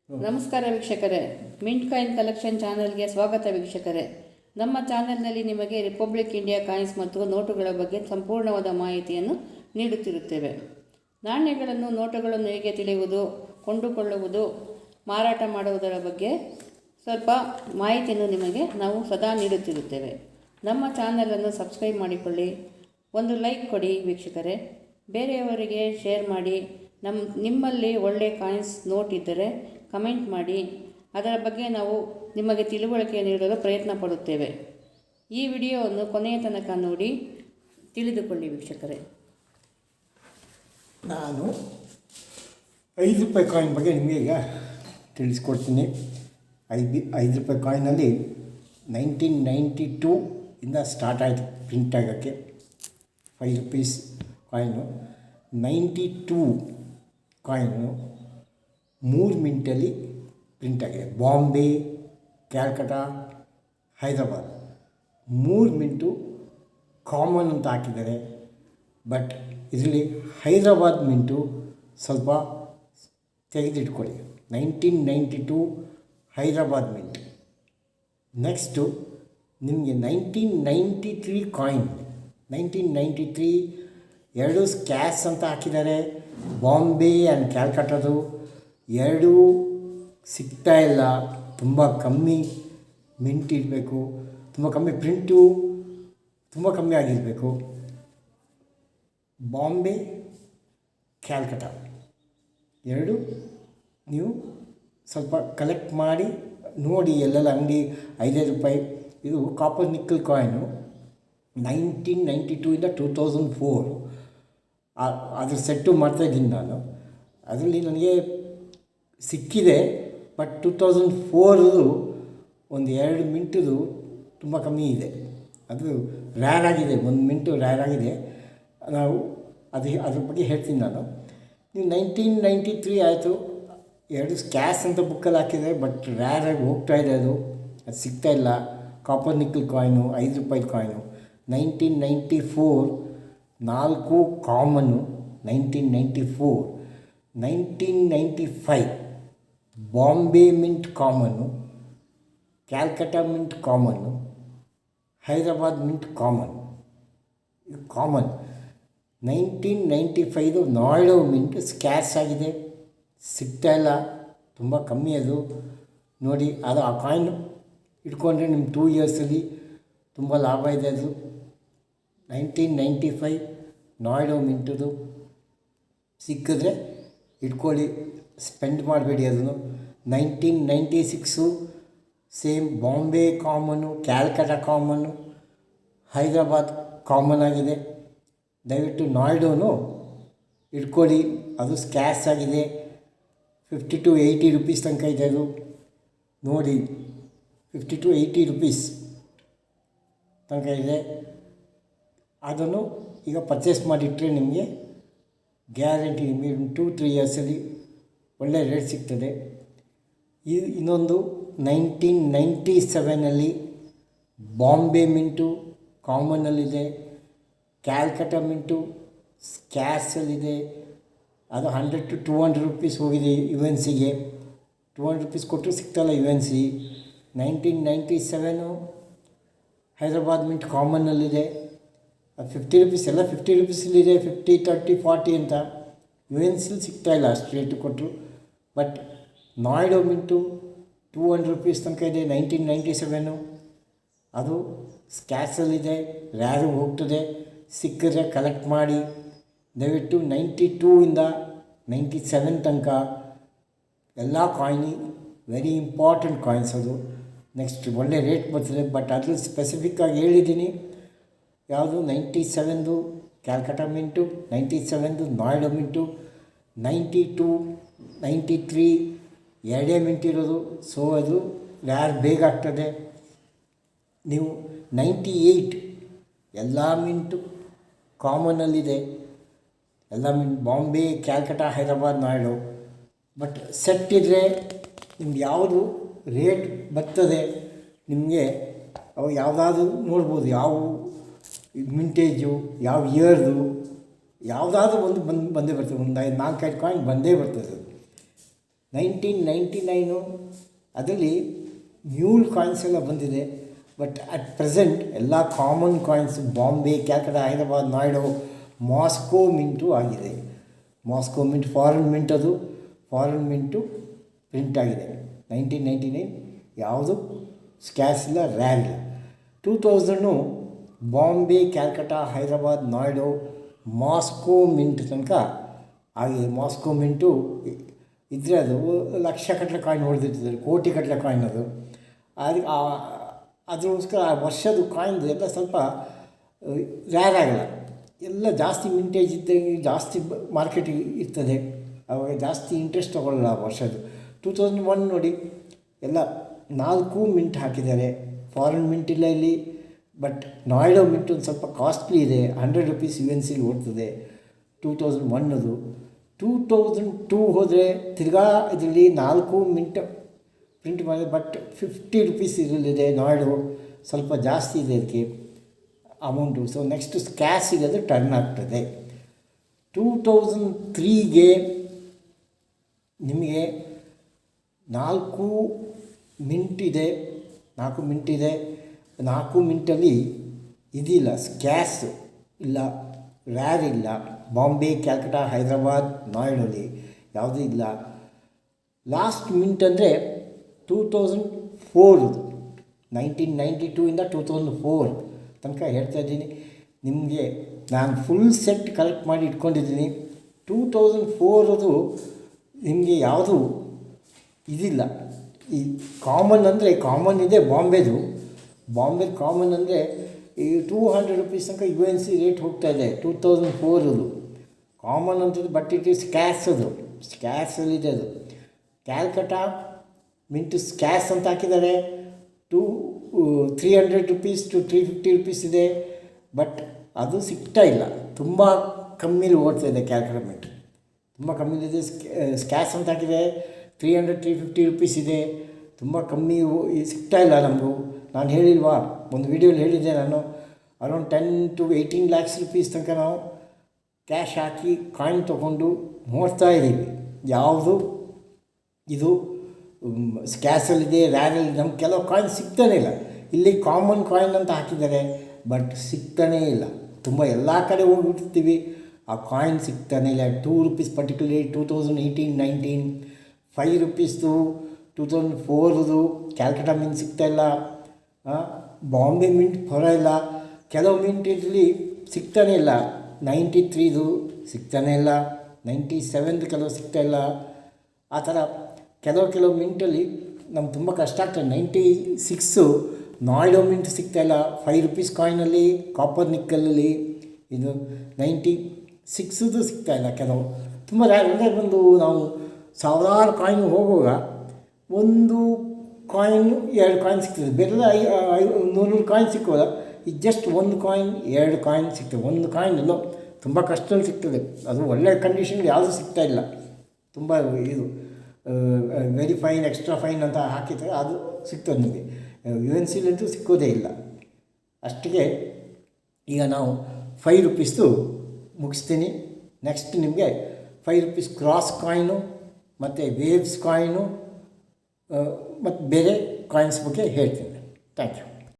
ನಮಸ್ಕಾರ ವೀಕ್ಷಕರೇ, mint coin collection ಚಾನೆಲ್ಗೆ ಸ್ವಾಗತ ವೀಕ್ಷಕರೇ. ನಮ್ಮ ಚಾನೆಲ್ನಲ್ಲಿ ನಿಮಗೆ ರಿಪಬ್ಲಿಕ್ ಇಂಡಿಯಾ ಕಾಯಿನ್ಸ್ ಮತ್ತು ನೋಟುಗಳ ಬಗ್ಗೆ ಸಂಪೂರ್ಣವಾದ ಮಾಹಿತಿಯನ್ನು ನೀಡುತ್ತಿರುತ್ತೇವೆ. ನಾಣ್ಯಗಳನ್ನು, ನೋಟುಗಳನ್ನು ಹೇಗೆ ತಿಳಿಯುವುದು, ಕೊಂಡುಕೊಳ್ಳುವುದು, ಮಾರಾಟ ಮಾಡುವುದರ ಬಗ್ಗೆ ಸ್ವಲ್ಪ ಮಾಹಿತಿಯನ್ನು ನಿಮಗೆ ನಾವು ಸದಾ ನೀಡುತ್ತಿರುತ್ತೇವೆ. ನಮ್ಮ ಚಾನಲನ್ನು ಸಬ್ಸ್ಕ್ರೈಬ್ ಮಾಡಿಕೊಳ್ಳಿ, ಒಂದು ಲೈಕ್ ಕೊಡಿ ವೀಕ್ಷಕರೇ, ಬೇರೆಯವರಿಗೆ ಶೇರ್ ಮಾಡಿ. ನಿಮ್ಮಲ್ಲಿ ಒಳ್ಳೆಯ ಕಾಯಿನ್ಸ್ ನೋಟ್ ಇದ್ದರೆ ಕಮೆಂಟ್ ಮಾಡಿ, ಅದರ ಬಗ್ಗೆ ನಾವು ನಿಮಗೆ ತಿಳುವಳಿಕೆ ನೀಡಲು ಪ್ರಯತ್ನ ಪಡುತ್ತೇವೆ. ಈ ವಿಡಿಯೋವನ್ನು ಕೊನೆಯ ತನಕ ನೋಡಿ ತಿಳಿದುಕೊಳ್ಳಿ ವೀಕ್ಷಕರೇ. ನಾನು 5 ರೂಪಾಯಿ ಕಾಯಿನ್ ಬಗ್ಗೆ ನಿಮಗೆ ಈಗ ತಿಳಿಸ್ಕೊಡ್ತೀನಿ. 5 ರೂಪಾಯಿ ಕಾಯಿನಲ್ಲಿ 1992 ಇಂದ ಸ್ಟಾರ್ಟ್ ಆಯಿತು ಪ್ರಿಂಟ್ ಆಗೋಕ್ಕೆ. 5 ರೂಪೀಸ್ ಕಾಯಿನು 92 ಕಾಯಿನು 3 ಮಿನಿಟಲ್ಲಿ ಪ್ರಿಂಟ್ ಆಗಿದೆ. ಬಾಂಬೆ, ಕ್ಯಾಲ್ಕಟಾ, ಹೈದರಾಬಾದ್ 3 ಮಿನಿಟು ಕಾಮನ್ ಅಂತ ಹಾಕಿದ್ದಾರೆ. ಬಟ್ ಇದರಲ್ಲಿ ಹೈದರಾಬಾದ್ ಮಿಂಟು ಸ್ವಲ್ಪ ತೆಗೆದಿಟ್ಕೊಳ್ಳಿ. 1992 ಹೈದರಾಬಾದ್ ಮಿಂಟ್. ನೆಕ್ಸ್ಟು ನಿಮಗೆ 1993 ಕಾಯಿನ್. 1993 2 ಸ್ಕ್ಯಾಶ್ ಅಂತ ಹಾಕಿದ್ದಾರೆ. ಬಾಂಬೆ ಆ್ಯಂಡ್ ಕ್ಯಾಲ್ಕಟಾದು ಎರಡೂ ಸಿಗ್ತಾ ಇಲ್ಲ. ತುಂಬ ಕಮ್ಮಿ ಮಿಂಟ್ ಇರಬೇಕು, ತುಂಬ ಕಮ್ಮಿ ಪ್ರಿಂಟು, ತುಂಬ ಕಮ್ಮಿ ಆಗಿರಬೇಕು. ಬಾಂಬೆ, ಕ್ಯಾಲ್ಕಟಾ ಎರಡು ನೀವು ಸ್ವಲ್ಪ ಕಲೆಕ್ಟ್ ಮಾಡಿ ನೋಡಿ. ಎಲ್ಲೆಲ್ಲ ಅಂಗಡಿ 5 ರೂಪಾಯಿ ಇದು ಕಾಪರ್ ನಿಕ್ಕಲ್ ಕಾಯಿನು 1992 ಇಂದ 2004 ಅದ್ರ ಸೆಟ್ಟು ಮಾಡ್ತಾಯಿದ್ದೀನಿ ನಾನು. ಅದರಲ್ಲಿ ನನಗೆ ಸಿಕ್ಕಿದೆ. ಬಟ್ 2004 ಒಂದು 2 ಮಿಂಟದು ತುಂಬ ಕಮ್ಮಿ ಇದೆ. ಅದು ರ್ಯಾರ್ ಆಗಿದೆ, 1 ಮಿಂಟು ರ್ಯಾರ್ ಆಗಿದೆ. ನಾವು ಅದ್ರ ಬಗ್ಗೆ ಹೇಳ್ತೀನಿ ನಾನು. ನೀವು 1993 ಆಯಿತು, 2 ಸ್ಕ್ಯಾಶ್ ಅಂತ ಬುಕ್ಕಲ್ಲಿ ಹಾಕಿದೆ. ಬಟ್ ರ್ಯಾರಾಗಿ ಹೋಗ್ತಾ ಇದೆ, ಅದು ಸಿಗ್ತಾಯಿಲ್ಲ. ಕಾಪರ್ ನಿಕ್ಕಲ್ ಕಾಯಿನು 5 ರೂಪಾಯಿ coin 1994 4 common. 1994 1995 Bombay mint common, Calcutta mint common, Hyderabad mint common. ಇದು ಕಾಮನ್. 1995 ನಾಯ್ಡೋ ಮಿಂಟ್ ಸ್ಕ್ಯಾಶ್ ಆಗಿದೆ, ಸಿಗ್ತಾಯಿಲ್ಲ, ತುಂಬ ಕಮ್ಮಿ ಅದು. ನೋಡಿ, ಅದು ಆ ಕಾಯಿನ್ ಇಟ್ಕೊಂಡ್ರೆ ನಿಮ್ಮ 2 ಇಯರ್ಸಲ್ಲಿ ತುಂಬ ಲಾಭ ಇದೆ. ಅದು 1995 ನಾಯ್ಡೋ ಮಿಂಟದು ಸಿಕ್ಕಿದ್ರೆ ಇಟ್ಕೊಳ್ಳಿ, ಸ್ಪೆಂಡ್ ಮಾಡಬೇಡಿ ಅದನ್ನು. 1996 same Bombay common, Calcutta common, Hyderabad common ಆಗಿದೆ. ದಯವಿಟ್ಟು ನಾಯ್ಡೋನು ಇಟ್ಕೊಳ್ಳಿ, ಅದು ಸ್ಕ್ಯಾಶ್ ಆಗಿದೆ. 50 to 80 ರೂಪೀಸ್ ತನಕ ಇದೆ ಅದು. ನೋಡಿ, 50 to 80 ರೂಪೀಸ್ ತನಕ ಇದೆ. ಅದನ್ನು ಈಗ ಪರ್ಚೇಸ್ ಮಾಡಿಟ್ಟರೆ ನಿಮಗೆ ಗ್ಯಾರಂಟಿ ನಿಮಗೆ 2-3 ಇಯರ್ಸಲ್ಲಿ ಒಳ್ಳೆ ರೇಟ್ ಸಿಗ್ತದೆ. ಇನ್ನೊಂದು 1997 ಬಾಂಬೆ ಮಿಂಟು ಕಾಮನ್ನಲ್ಲಿದೆ, ಕ್ಯಾಲ್ಕಟಾ ಮಿಂಟು ಸ್ಕ್ಯಾಶಲ್ಲಿದೆ. ಅದು 100 to 200 ರೂಪೀಸ್ ಹೋಗಿದೆ UNCಗೆ. 200 ರೂಪೀಸ್ ಕೊಟ್ಟರು ಸಿಗ್ತಲ್ಲ UNC. 1997 ಹೈದರಾಬಾದ್ ಮಿಂಟ್ ಕಾಮನ್ನಲ್ಲಿದೆ. 50 ರೂಪೀಸ್, ಎಲ್ಲ 50 ರೂಪೀಸಲ್ಲಿದೆ. 50, 30, 40 ಅಂತ UNCಲಿ ಸಿಗ್ತಾಯಿಲ್ಲ ಅಷ್ಟು ರೇಟು ಕೊಟ್ಟರು. ಬಟ್ ನಾಯ್ಡೋ ಮಿಂಟು 200 ರೂಪೀಸ್ ತನಕ ಇದೆ. 1997 ಅದು ಸ್ಕ್ಯಾಶಲ್ಲಿದೆ, ರ್ಯಾರು ಹೋಗ್ತದೆ. ಸಿಕ್ಕಿದ್ರೆ ಕಲೆಕ್ಟ್ ಮಾಡಿ. ದಯವಿಟ್ಟು 92 ಇಂದ 97 ತನಕ ಎಲ್ಲ ಕಾಯಿನಿ ವೆರಿ ಇಂಪಾರ್ಟೆಂಟ್ ಕಾಯಿನ್ಸ್ ಅದು. ನೆಕ್ಸ್ಟ್ ಒಳ್ಳೆ ರೇಟ್ ಬರ್ತದೆ. ಬಟ್ ಅದ್ರ ಸ್ಪೆಸಿಫಿಕ್ಕಾಗಿ ಹೇಳಿದ್ದೀನಿ. ಯಾವುದು 97 ಕ್ಯಾಲ್ಕಟಾ ಮಿಂಟು, 97 ನಾಯ್ಡೋ ಮಿಂಟು, 92, 93 ಎರಡೇ ಮಿಂಟ್ ಇರೋದು. ಸೊ ಅದು ರ್ಯಾರ್ ಬೇಗ ಆಗ್ತದೆ. ನೀವು 98 ಎಲ್ಲ ಮಿಂಟು ಕಾಮನಲ್ಲಿದೆ. ಎಲ್ಲ mint Bombay, Calcutta, Hyderabad, Noida. But set ಇದ್ದರೆ ನಿಮ್ಗೆ ಯಾವುದು ರೇಟ್ ಬರ್ತದೆ ನಿಮಗೆ ಅವು ಯಾವುದಾದ್ರೂ ನೋಡ್ಬೋದು. ಯಾವ ಮಿಂಟೇಜು, ಯಾವ ಇಯರ್ದು, ಯಾವುದಾದ್ರೂ ಒಂದು ಬಂದೇ ಬರ್ತದೆ. ಒಂದು 4-5 ಕಾಯಿನ್ ಬಂದೇ ಬರ್ತದೆ. 1999 ಅದರಲ್ಲಿ ಮ್ಯೂಲ್ ಕಾಯಿನ್ಸ್ ಎಲ್ಲ ಬಂದಿದೆ. ಬಟ್ ಅಟ್ ಪ್ರೆಸೆಂಟ್ ಎಲ್ಲ common coins Bombay, Calcutta, Hyderabad, Naidu, Moscow mint ಆಗಿದೆ. ಮಾಸ್ಕೋ ಮಿಂಟ್ ಫಾರಿನ್ ಮಿಂಟ್, ಅದು ಫಾರಿನ್ ಮಿಂಟು ಪ್ರಿಂಟ್ ಆಗಿದೆ. 1999 ಯಾವುದು ಸ್ಕ್ಯಾಸ್ ಇಲ್ಲ, ರ್ಯಾರ್ ಇಲ್ಲ. 2000 ಬಾಂಬೆ, ಕ್ಯಾಲ್ಕಟಾ, ಹೈದರಾಬಾದ್, ನಾಯ್ಡು, ಮಾಸ್ಕೋ ಮಿಂಟ್ ತನಕ ಆಗಿದೆ. ಮಾಸ್ಕೋ ಮಿಂಟು ಇದ್ದರೆ ಅದು ಲಕ್ಷ ಕಟ್ಟಲೆ ಕಾಯಿನ್ ಹೊಡೆದಿರ್ತಿದ್ದಾರೆ, ಕೋಟಿ ಕಟ್ಟಲೆ ಕಾಯಿನ್ ಅದು. ಅದಕ್ಕೋಸ್ಕರ ಆ ವರ್ಷದ ಕಾಯಿನ್ದು ಎಲ್ಲ ಸ್ವಲ್ಪ ರ್ಯಾರ್ ಆಗಲ್ಲ. ಎಲ್ಲ ಜಾಸ್ತಿ ಮಿಂಟೇಜ್ ಇದ್ದಂಗೆ ಜಾಸ್ತಿ ಮಾರ್ಕೆಟಿಗೆ ಇರ್ತದೆ, ಅವಾಗ ಜಾಸ್ತಿ ಇಂಟ್ರೆಸ್ಟ್ ತೊಗೊಳ್ಳಲ್ಲ ಆ ವರ್ಷದ್ದು. 2001 ನೋಡಿ, ಎಲ್ಲ 4 ಮಿಂಟ್ ಹಾಕಿದ್ದಾರೆ. ಫಾರಿನ್ ಮಿಂಟ್ ಇಲ್ಲ ಇಲ್ಲಿ. ಬಟ್ ನಾಯ್ಡೋ ಮಿಂಟ್ ಒಂದು ಸ್ವಲ್ಪ ಕಾಸ್ಟ್ಲಿ ಇದೆ, ₹100 UNCಲಿ ಓಡ್ತದೆ 2001ಅದು. 2002 ಹೋದರೆ ತಿರ್ಗಾ ಇದರಲ್ಲಿ 4 ಮಿಂಟ್ ಪ್ರಿಂಟ್ ಮಾಡಿದೆ, ಬಟ್ ₹50 ಇದರಲ್ಲಿದೆ. ನಾಯ್ಡು ಸ್ವಲ್ಪ ಜಾಸ್ತಿ ಇದೆ ಅದಕ್ಕೆ ಅಮೌಂಟು. ಸೊ ನೆಕ್ಸ್ಟ್ ಸ್ಕ್ಯಾಸಿಗೆ ಅದು ಟರ್ನ್ ಆಗ್ತದೆ. 2003ಗೆ ನಿಮಗೆ 4 ಮಿಂಟ್ ಇದೆ. 4 ಮಿಂಟಲ್ಲಿ ಇದಿಲ್ಲ, ಸ್ಕ್ಯಾಸ್ ಇಲ್ಲ, ರ್ಯಾರ್ ಇಲ್ಲ. ಬಾಂಬೆ, ಕ್ಯಾಲ್ಕಟಾ, ಹೈದರಾಬಾದ್, ನಾಯ್ಡಲ್ಲಿ ಯಾವುದೂ ಇಲ್ಲ. ಲಾಸ್ಟ್ ಮಿಂಟ್ ಅಂದರೆ 2004, 1992ಇಂದ 2004 ತನಕ ಹೇಳ್ತಾ ಇದ್ದೀನಿ ನಿಮಗೆ. ನಾನು ಫುಲ್ ಸೆಟ್ ಕಲೆಕ್ಟ್ ಮಾಡಿ ಇಟ್ಕೊಂಡಿದ್ದೀನಿ. 2004 ನಿಮಗೆ ಯಾವುದು ಇದಿಲ್ಲ. ಈ ಕಾಮನ್ ಅಂದರೆ ಕಾಮನ್ ಇದೆ ಬಾಂಬೆದು. ಕಾಮನ್ ಅಂದರೆ ಈ ₹200 ತನಕ UNC ರೇಟ್ ಹೋಗ್ತಾಯಿದೆ 2004 ಕಾಮನ್ ಅಂತದ್ದು. ಬಟ್ ಇಟ್ ಈಸ್ ಸ್ಕ್ಯಾಸ್, ಅದು ಸ್ಕ್ಯಾಸಲ್ಲಿದೆ ಅದು. ಕ್ಯಾಲ್ಕಟಾ ಮಿಂಟು ಸ್ಕ್ಯಾಸ್ ಅಂತ ಹಾಕಿದ್ದಾರೆ. $300 to $350 ಇದೆ. ಬಟ್ ಅದು ಸಿಗ್ತಾ ಇಲ್ಲ, ತುಂಬ ಕಮ್ಮಿಲಿ ಓಡ್ತಾ ಇದೆ. ಕ್ಯಾಲ್ಕಟಾ ಮಿಂಟ್ ತುಂಬ ಕಮ್ಮಿಲಿದೆ. ಸ್ಕ್ಯಾಸ್ ಅಂತ ಹಾಕಿದೆ, $300-350 ಇದೆ. ತುಂಬ ಕಮ್ಮಿ ಸಿಗ್ತಾ ಇಲ್ಲ ನಮಗೂ. ನಾನು ಹೇಳಿಲ್ವಾ, ಒಂದು ವೀಡಿಯೋಲಿ ಹೇಳಿದ್ದೆ ನಾನು, ಅರೌಂಡ್ 10 to 18 lakhs rupees ತನಕ ನಾವು ಕ್ಯಾಶ್ ಹಾಕಿ ಕಾಯಿನ್ ತೊಗೊಂಡು ನೋಡ್ತಾ ಇದ್ದೀವಿ. ಯಾವುದು ಇದು ಸ್ಕ್ಯಾಸಲ್ಲಿದೆ, ರ್ಯಾರಲ್ಲಿ ನಮ್ಗೆ ಕೆಲವು ಕಾಯಿನ್ ಸಿಗ್ತಾನೇ ಇಲ್ಲ. ಇಲ್ಲಿ ಕಾಮನ್ ಕಾಯಿನ್ ಅಂತ ಹಾಕಿದ್ದಾರೆ, ಬಟ್ ಸಿಗ್ತಾನೇ ಇಲ್ಲ. ತುಂಬ ಎಲ್ಲ ಕಡೆ ಹೋಗ್ಬಿಟ್ಟಿರ್ತೀವಿ, ಆ ಕಾಯಿನ್ ಸಿಗ್ತಾನೇ ಇಲ್ಲ. ₹2 ಪರ್ಟಿಕ್ಯುಲರ್ಲಿ 2018-19, ₹5 2004 ಕ್ಯಾಲ್ಕಟಾ ಮಿಂಟ್ ಸಿಗ್ತಾಯಿಲ್ಲ. ಬಾಂಬೆ ಮಿಂಟ್ ಪರವಾಗಿಲ್ಲ. ಕೆಲವು ಮಿಂಟ್ ಇದರಲ್ಲಿ ಸಿಗ್ತಾನೇ ಇಲ್ಲ. 93 ಸಿಗ್ತಾನೇ ಇಲ್ಲ, 97 ಕೆಲವು ಸಿಗ್ತಾಯಿಲ್ಲ. ಆ ಥರ ಕೆಲವು ಮಿಂಟಲ್ಲಿ ನಮ್ಗೆ ತುಂಬ ಕಷ್ಟ ಆಗ್ತದೆ. 96 ನಾಯ್ಡೋ ಮಿಂಟ್ ಸಿಗ್ತಾಯಿಲ್ಲ, ₹5 ಕಾಯಿನಲ್ಲಿ, ಕಾಪರ್ ನಿಕ್ಕಲಲ್ಲಿ. ಇದು 96 ಸಿಗ್ತಾಯಿಲ್ಲ. ಕೆಲವು ತುಂಬ ಅಂದರೆ ಒಂದು ನಾವು ಸಾವಿರಾರು ಕಾಯಿನ್ ಹೋಗುವಾಗ ಒಂದು ಕಾಯಿನ್ 2 ಕಾಯಿನ್ ಸಿಗ್ತದೆ. ಬೇರೆಲ್ಲ 100 ಕಾಯಿನ್ ಸಿಕ್ಕೋಲ್ಲ. ಇದು ಜಸ್ಟ್ 1 ಕಾಯಿನ್ 2 ಕಾಯಿನ್ ಸಿಗ್ತದೆ. ಒಂದು ಕಾಯಿನ್ ಎಲ್ಲೋ ತುಂಬ ಕಷ್ಟದಲ್ಲಿ ಸಿಗ್ತದೆ. ಅದು ಒಳ್ಳೆಯ ಕಂಡೀಷನ್ಗೆ ಯಾವುದೂ ಸಿಗ್ತಾಯಿಲ್ಲ. ತುಂಬ ಇದು ವೆರಿ ಫೈನ್, ಎಕ್ಸ್ಟ್ರಾ ಫೈನ್ ಅಂತ ಹಾಕಿದರೆ ಅದು ಸಿಗ್ತದೆ ನಿಮಗೆ. UNCಲಂತೂ ಸಿಕ್ಕೋದೇ ಇಲ್ಲ. ಅಷ್ಟಿಗೆ ಈಗ ನಾವು ₹5 ಮುಗಿಸ್ತೀನಿ. ನೆಕ್ಸ್ಟ್ ನಿಮಗೆ ₹5 ಕ್ರಾಸ್ ಕಾಯಿನು ಮತ್ತು ವೇವ್ಸ್ ಕಾಯಿನು ಮತ್ತು ಬೇರೆ ಕಾಯಿನ್ಸ್ ಬಗ್ಗೆ ಹೇಳ್ತೀನಿ. Thank you.